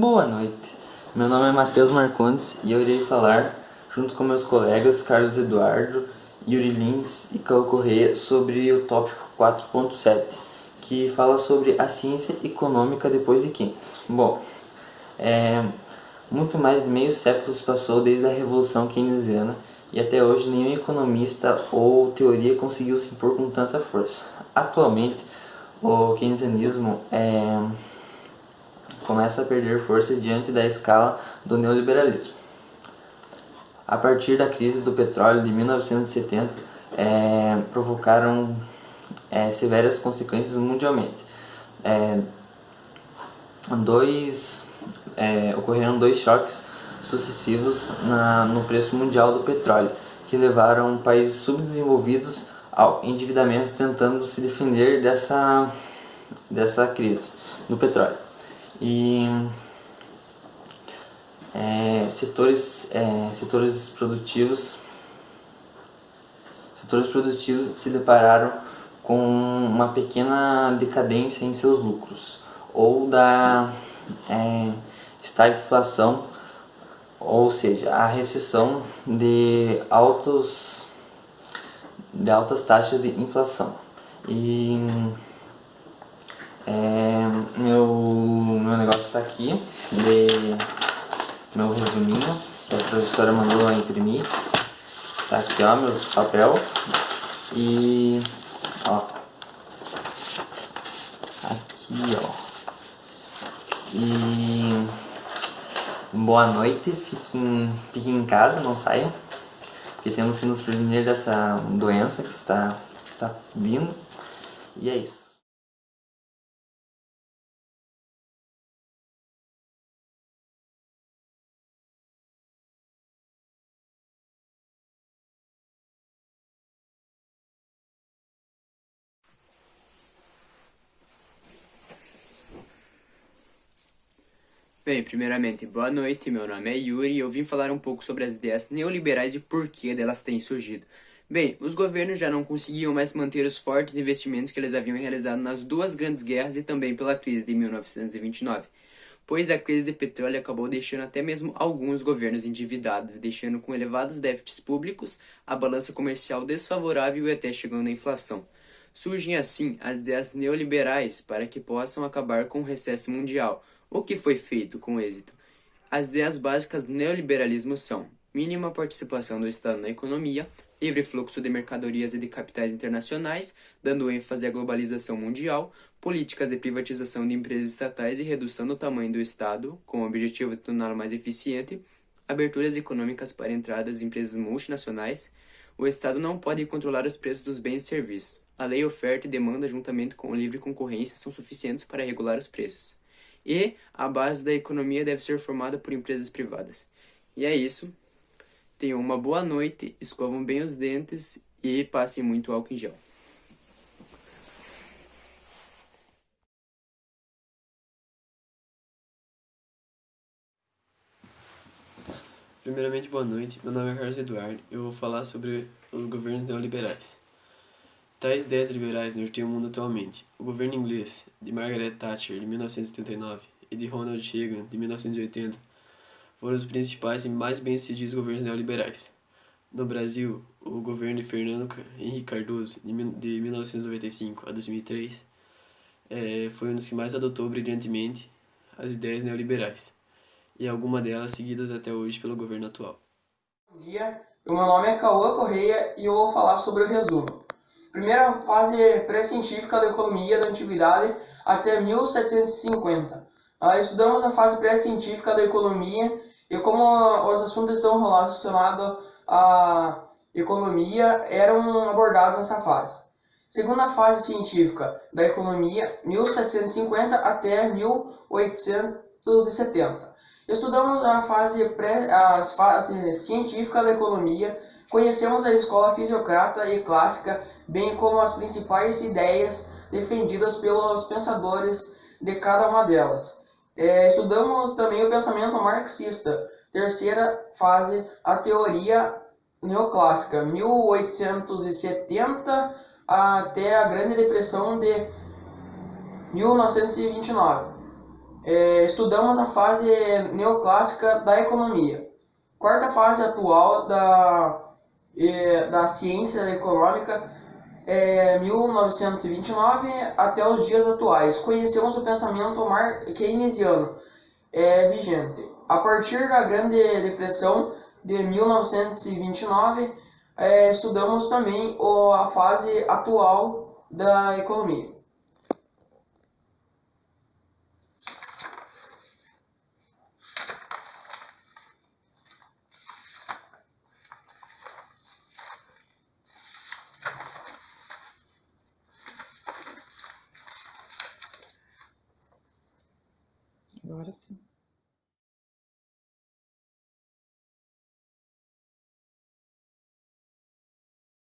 Boa noite, meu nome é Matheus Marcondes e eu irei falar, junto com meus colegas Carlos Eduardo, Yuri Lins e Caio Correia, sobre o tópico 4.7, que fala sobre a ciência econômica depois de Keynes. Bom, muito mais de meio século se passou desde a Revolução Keynesiana e até hoje nenhum economista ou teoria conseguiu se impor com tanta força. Atualmente, o keynesianismo começa a perder força diante da escala do neoliberalismo. A partir da crise do petróleo de 1970, provocaram severas consequências mundialmente. Ocorreram dois choques sucessivos no preço mundial do petróleo, que levaram países subdesenvolvidos ao endividamento, tentando se defender dessa crise do petróleo. E setores produtivos se depararam com uma pequena decadência em seus lucros, ou da estagflação, ou seja, a recessão de altas taxas de inflação. E meu negócio está aqui, meu resuminho, que a professora mandou imprimir. Tá aqui, ó, meus papel. E aqui, ó. E boa noite, fiquem em casa, não saiam, porque temos que nos prevenir dessa doença que está vindo. E é isso. Bem, primeiramente, boa noite, meu nome é Yuri e eu vim falar um pouco sobre as ideias neoliberais e por que delas têm surgido. Bem, os governos já não conseguiam mais manter os fortes investimentos que eles haviam realizado nas duas grandes guerras e também pela crise de 1929, pois a crise de petróleo acabou deixando até mesmo alguns governos endividados e deixando com elevados déficits públicos, a balança comercial desfavorável e até chegando à inflação. Surgem assim as ideias neoliberais para que possam acabar com o recesso mundial. O que foi feito com êxito? As ideias básicas do neoliberalismo são mínima participação do Estado na economia, livre fluxo de mercadorias e de capitais internacionais, dando ênfase à globalização mundial, políticas de privatização de empresas estatais e redução do tamanho do Estado, com o objetivo de torná-lo mais eficiente, aberturas econômicas para entradas de empresas multinacionais. O Estado não pode controlar os preços dos bens e serviços. A lei, oferta e demanda, juntamente com a livre concorrência, são suficientes para regular os preços. E a base da economia deve ser formada por empresas privadas. E é isso. Tenham uma boa noite, escovam bem os dentes e passem muito álcool em gel. Primeiramente, boa noite. Meu nome é Carlos Eduardo e eu vou falar sobre os governos neoliberais. Tais ideias liberais norteiam o mundo atualmente. O governo inglês, de Margaret Thatcher, de 1979, e de Ronald Reagan, de 1980, foram os principais e mais bem-sucedidos governos neoliberais. No Brasil, o governo de Fernando Henrique Cardoso, de 1995 a 2003, foi um dos que mais adotou brilhantemente as ideias neoliberais, e algumas delas seguidas até hoje pelo governo atual. Bom dia, meu nome é Caio Correia e eu vou falar sobre o resumo. Primeira fase pré-científica da economia da antiguidade até 1750. Nós estudamos a fase pré-científica da economia e como os assuntos estão relacionados à economia eram abordados nessa fase. Segunda fase científica da economia, 1750 até 1870. Estudamos as fases científicas da economia, conhecemos a escola fisiocrata e clássica, bem como as principais ideias defendidas pelos pensadores de cada uma delas. Estudamos também o pensamento marxista. Terceira fase, a teoria neoclássica, 1870 até a Grande Depressão de 1929. Estudamos a fase neoclássica da economia. Quarta fase atual da ciência econômica, 1929 até os dias atuais. Conhecemos o pensamento keynesiano vigente. A partir da Grande Depressão de 1929, estudamos também a fase atual da economia. Agora sim.